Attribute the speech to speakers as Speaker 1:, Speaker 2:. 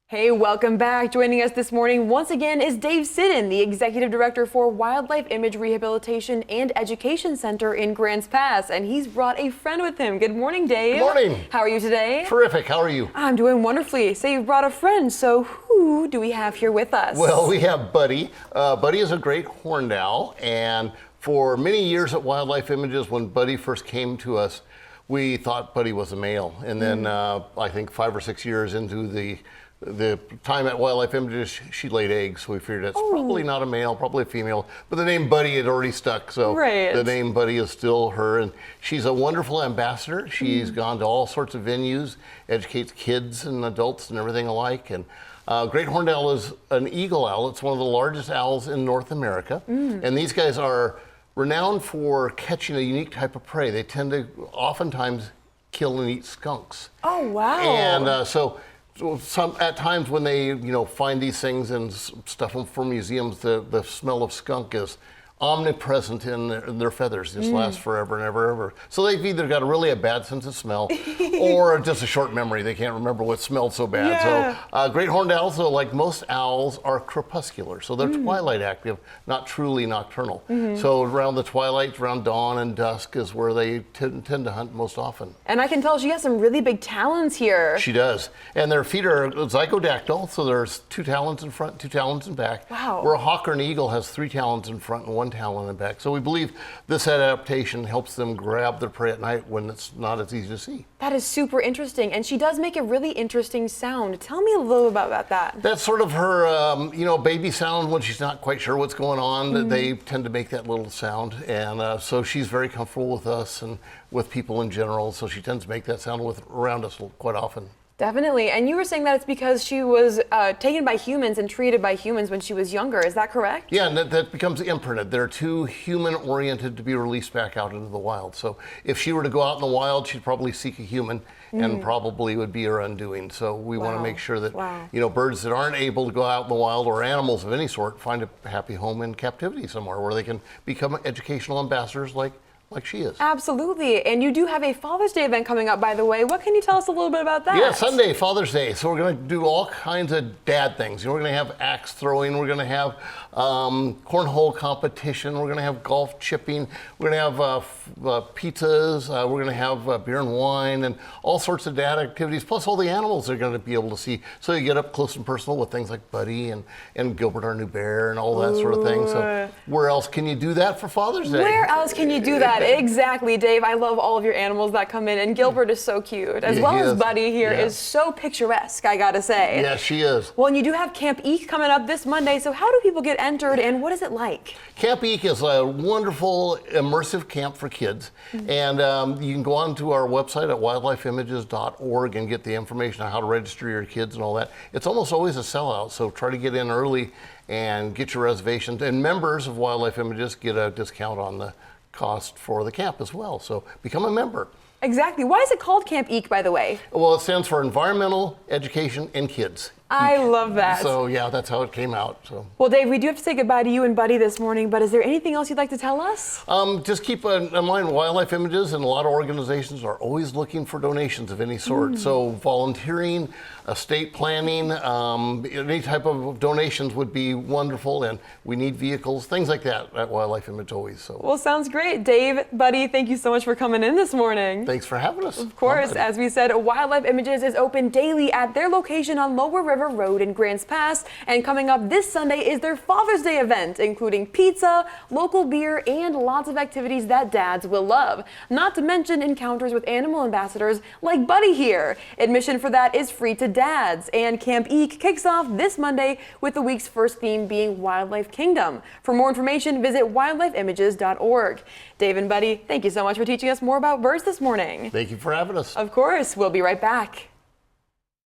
Speaker 1: Hey, welcome back. Joining us this morning once again is Dave Sidden, the Executive Director for Wildlife Image Rehabilitation and Education Center in Grants Pass, and he's brought a friend with him. Good morning, Dave.
Speaker 2: Good morning.
Speaker 1: How are you today?
Speaker 2: Terrific. How are you?
Speaker 1: I'm doing wonderfully. So you've brought a friend, so who do we have here with us?
Speaker 2: Well, we have Buddy. Buddy is a great horned owl, and for many years at Wildlife Images, when Buddy first came to us, we thought Buddy was a male, and then I think 5 or 6 years into the time at Wildlife Images, she laid eggs, so we figured that's probably not a male, probably a female, but the name Buddy had already stuck, so the name Buddy is still her, and she's a wonderful ambassador. She's gone to all sorts of venues, educates kids and adults and everything alike, and Great Horned Owl is an eagle owl. It's one of the largest owls in North America, and these guys are renowned for catching a unique type of prey. They tend to oftentimes kill and eat skunks.
Speaker 1: Oh, wow.
Speaker 2: And so at times when they find these things and stuff them for museums, the smell of skunk is omnipresent in their feathers. Just lasts forever and ever and ever. So they've either got a bad sense of smell or just a short memory. They can't remember what smelled so bad.
Speaker 1: Yeah.
Speaker 2: So great horned owls, though, like most owls, are crepuscular. So they're twilight active, not truly nocturnal. So around the twilight, around dawn and dusk is where they tend to hunt most often.
Speaker 1: And I can tell she has some really big talons here.
Speaker 2: She does. And their feet are zygodactyl, so there's 2 talons in front, 2 talons in back.
Speaker 1: Wow.
Speaker 2: Where a hawk or an eagle has 3 talons in front and 1 talon in back. So we believe this adaptation helps them grab their prey at night when it's not as easy to see.
Speaker 1: That is super interesting, and she does make a really interesting sound. Tell me a little about that.
Speaker 2: That's sort of her, baby sound when she's not quite sure what's going on. They tend to make that little sound, and so she's very comfortable with us and with people in general. So she tends to make that sound around us quite often.
Speaker 1: Definitely. And you were saying that it's because she was taken by humans and treated by humans when she was younger. Is that correct?
Speaker 2: Yeah, and that becomes imprinted. They're too human-oriented to be released back out into the wild. So if she were to go out in the wild, she'd probably seek a human and probably would be her undoing. So we want to make sure that birds that aren't able to go out in the wild, or animals of any sort, find a happy home in captivity somewhere where they can become educational ambassadors like she is.
Speaker 1: Absolutely. And you do have a Father's Day event coming up, by the way. What can you tell us a little bit about that?
Speaker 2: Yeah, Sunday, Father's Day. So we're going to do all kinds of dad things. We're going to have axe throwing. We're going to have cornhole competition. We're going to have golf chipping. We're going to have pizzas. We're going to have beer and wine and all sorts of dad activities, plus all the animals they're going to be able to see. So you get up close and personal with things like Buddy and Gilbert, our new bear, and all that sort of thing. So where else can you do that for Father's Day?
Speaker 1: Where else can you do that? Exactly, Dave. I love all of your animals that come in, and Gilbert is so cute, as well as Buddy here is so picturesque, I gotta say.
Speaker 2: Yeah, she is.
Speaker 1: Well, and you do have Camp Eek coming up this Monday, so how do people get entered, and what is it like?
Speaker 2: Camp Eek is a wonderful, immersive camp for kids, and you can go on to our website at wildlifeimages.org and get the information on how to register your kids and all that. It's almost always a sellout, so try to get in early and get your reservations. And members of Wildlife Images get a discount on the cost for the camp as well. So become a member.
Speaker 1: Exactly. Why is it called Camp Eek, by the way?
Speaker 2: Well, it stands for Environmental Education and Kids.
Speaker 1: I love that.
Speaker 2: So yeah, that's how it came out. So.
Speaker 1: Well, Dave, we do have to say goodbye to you and Buddy this morning, but is there anything else you'd like to tell us?
Speaker 2: Just keep in mind, Wildlife Images and a lot of organizations are always looking for donations of any sort. So volunteering, estate planning, any type of donations would be wonderful, and we need vehicles, things like that at Wildlife Image always. So.
Speaker 1: Well, sounds great. Dave, Buddy, thank you so much for coming in this morning.
Speaker 2: Thanks for having us.
Speaker 1: Of course, as we said, Wildlife Images is open daily at their location on Lower River Road in Grants Pass, and coming up this Sunday is their Father's Day event, including pizza, local beer, and lots of activities that dads will love. Not to mention encounters with animal ambassadors like Buddy here. Admission for that is free to dads, and Camp Eek kicks off this Monday with the week's first theme being Wildlife Kingdom. For more information, visit wildlifeimages.org. Dave and Buddy, thank you so much for teaching us more about birds this morning.
Speaker 2: Thank you for having us.
Speaker 1: Of course, we'll be right back.